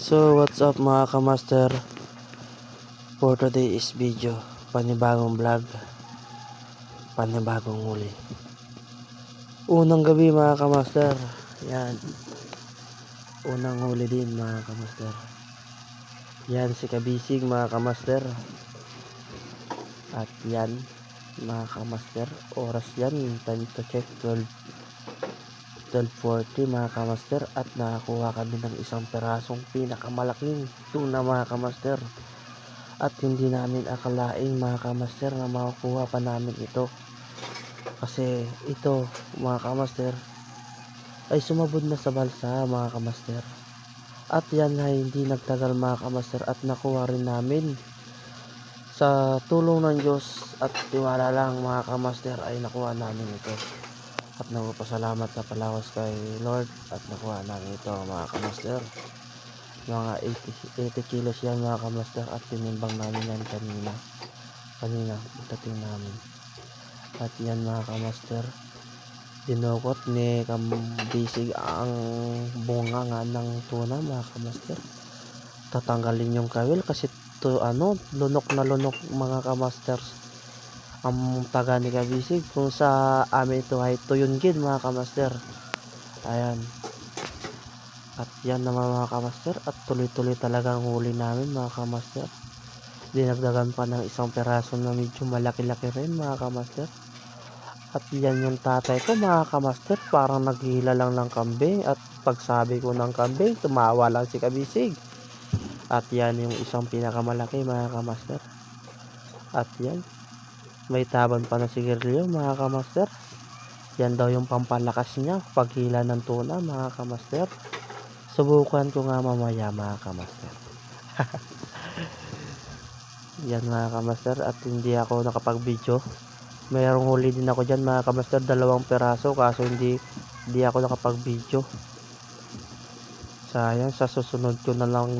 So what's up mga kamaster, for today's video, panibagong vlog, panibagong huli. Unang gabi mga kamaster, yan, unang huli din mga kamaster. Yan si Kabisig mga kamaster. At yan mga kamaster, oras yan, time to check 12:40 mga kamaster. At nakakuha kami ng isang perasong pinakamalaking tuna mga kamaster. At hindi namin akalain mga kamaster na makukuha pa namin ito, kasi ito mga kamaster ay sumabod na sa balsa mga kamaster. At yan ay hindi nagtagal mga kamaster, at nakuha rin namin sa tulong ng Diyos at tiwala lang mga kamaster, ay nakuha namin ito. At nagpapasalamat na pala ako kay Lord at nakuha namin ito mga kamaster. Mga 80 kilos yan mga kamaster, at tinimbang namin yan kanina pagdating namin. At yan mga kamaster, dinukot ni Kabisig ang bunga nga ng tuna mga kamaster. Tatanggalin yung kawil kasi to lunok na lunok mga kamaster ang taga ni Kabisig, kung sa amin ito ay tuyunggin mga kamaster. Ayan. At yan naman mga kamaster, at tuloy-tuloy talagang huli namin mga kamaster. Dinagdagan pa ng isang peraso na medyo malaki-laki rin mga kamaster. At yan yung tatay ko mga kamaster, parang naghihila lang ng kambing, at pagsabi ko ng kambing, tumawa lang si Kabisig. At yan yung isang pinakamalaki mga kamaster. At yan, may taban pa na sigarilyo mga kamaster. Yan daw yung pampalakas niya paghila ng tuna mga kamaster. Subukan ko nga mamaya mga kamaster. Yan mga kamaster, at hindi ako nakapag-video. Mayroong huli din ako dyan mga kamaster, 2 peraso, kaso hindi ako nakapag-video. Sayang, sa susunod ko na lang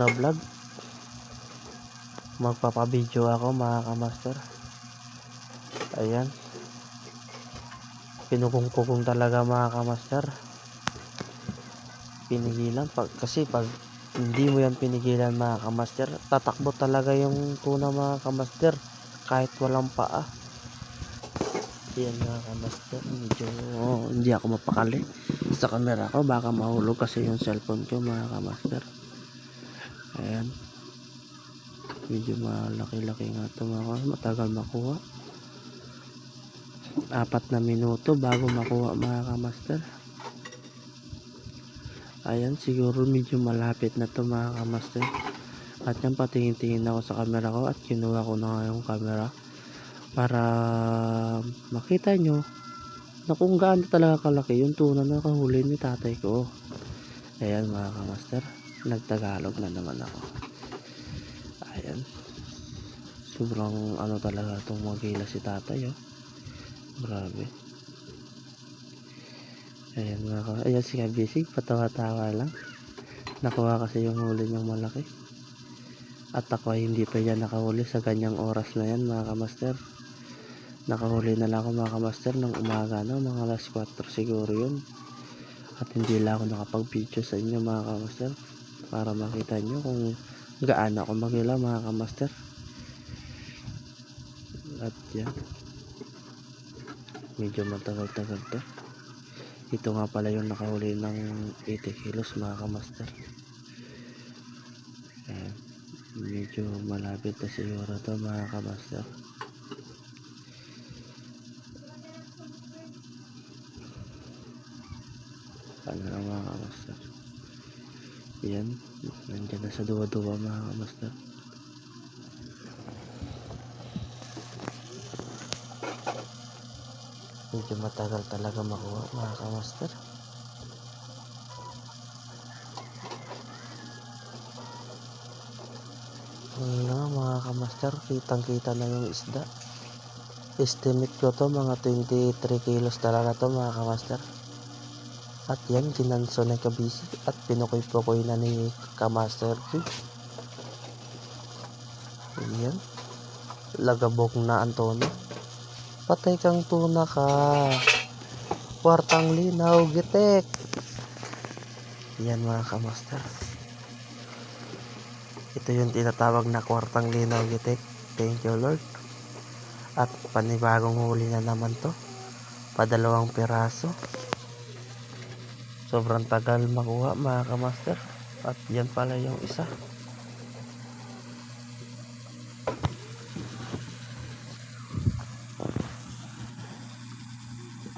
na vlog magpapabideo ako mga kamaster. Ayan, pinugong-pugong talaga mga kamaster. Pinigilan kasi pag hindi mo yan pinigilan mga kamaster, tatakbo talaga yung tuna mga kamaster kahit walang paa. Yan mga kamaster, medyo hindi ako mapakali sa camera ko, baka mahulog kasi yung cellphone ko mga kamaster. Ayan, medyo malaki-laki nga ito mga kamaster. Matagal makuha, 4 na minuto bago makuha mga kamaster. Ayan, siguro medyo malapit na to mga kamaster. At yan, patingin-tingin ako sa camera ko, at kinuha ko na nga yung camera para makita nyo na kung gaano talaga kalaki yung tuna na kahuli ni tatay ko. Ayan mga kamaster, nagtagalog na naman ako. Ayan, sobrang talaga itong magila si tatay, grabe. Ayan mga kamaster, ayan si Kabisig, patawa-tawa lang. Nakuha kasi yung huli niyang malaki, at ako ay hindi pa yan nakahuli sa ganyang oras na yan mga kamaster. Nakahuli na lang ako mga kamaster ng umaga na, mga alas 4 siguro yun. At hindi lang ako nakapag-video sa inyo mga kamaster, para makita nyo kung gaano ako magila mga kamaster. At yan, medyo matagal-tagal to. Ito nga pala yung nakahuli ng 80 kilos mga kamaster. Ayan, medyo malapit na siguro to mga kamaster. Ano lang mga kamaster, yan, nandiyan na sa duwa-duwa mga kamaster. Medyo matagal talaga makuha mga kamaster. Mga kamaster, kitang kita na yung isda. Estimate ko to mga 23 kilos talaga to mga kamaster. At yan, ginanso na Kabisig, at pinukoy-pukoy na ni Kamaster G. Yan, lagabok na ang tuna. Patay kang tuna ka, kwartang linaw gitek. Yan mga kamaster. Ito yung tinatawag na kwartang linaw gitik. Thank you Lord. At panibagong huli na naman to. Padalawang piraso. Sobrang tagal makuha mga kamaster. At yan pala yung isa.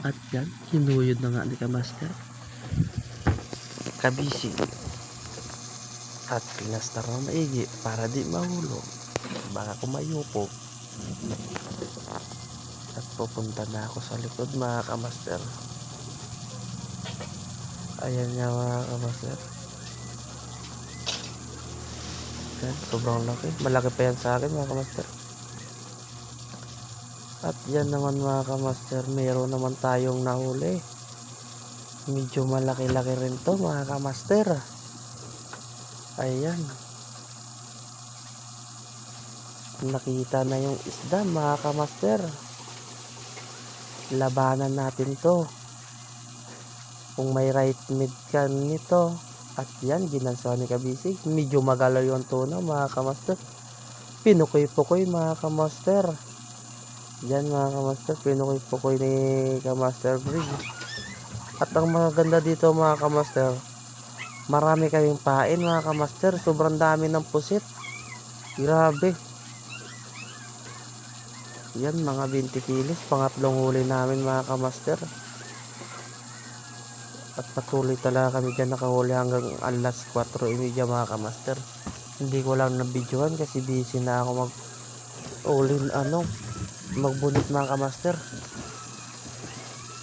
At yan, kinuyod na nga ni kamaster. Kabisi. At pinastar na maigi para di mahulog. Baka kumayupog. At pupunta na ako sa likod mga kamaster. Ayan nga mga kamaster. Yan, sobrang laki. Malaki pa yan sa akin mga kamaster. At yan naman mga kamaster, meron naman tayong nahuli. Medyo malaki-laki rin to mga kamaster. Ayan. Nakita na yung isda mga kamaster. Labanan natin to. Kung may right mid ka nito. At yan, ginansa ni kabisig. Medyo magalaw yung tuna mga kamaster. Pinukoy-pukoy mga kamaster. Yan mga kamaster, pinukoy-pukoy ni kamaster Bridge. At ang maganda dito mga kamaster, marami kaming pain mga kamaster. Sobrang dami ng pusit. Grabe. Yan mga 20 kilos. Pangatlong huli namin mga kamaster. At patuloy talaga kami dyan nakahuli hanggang alas 4:30 mga kamaster. Hindi ko lang nabidyohan kasi busy na ako magbunot mga kamaster.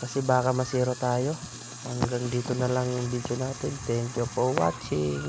Kasi baka masiro tayo. Hanggang dito na lang yung video natin. Thank you for watching.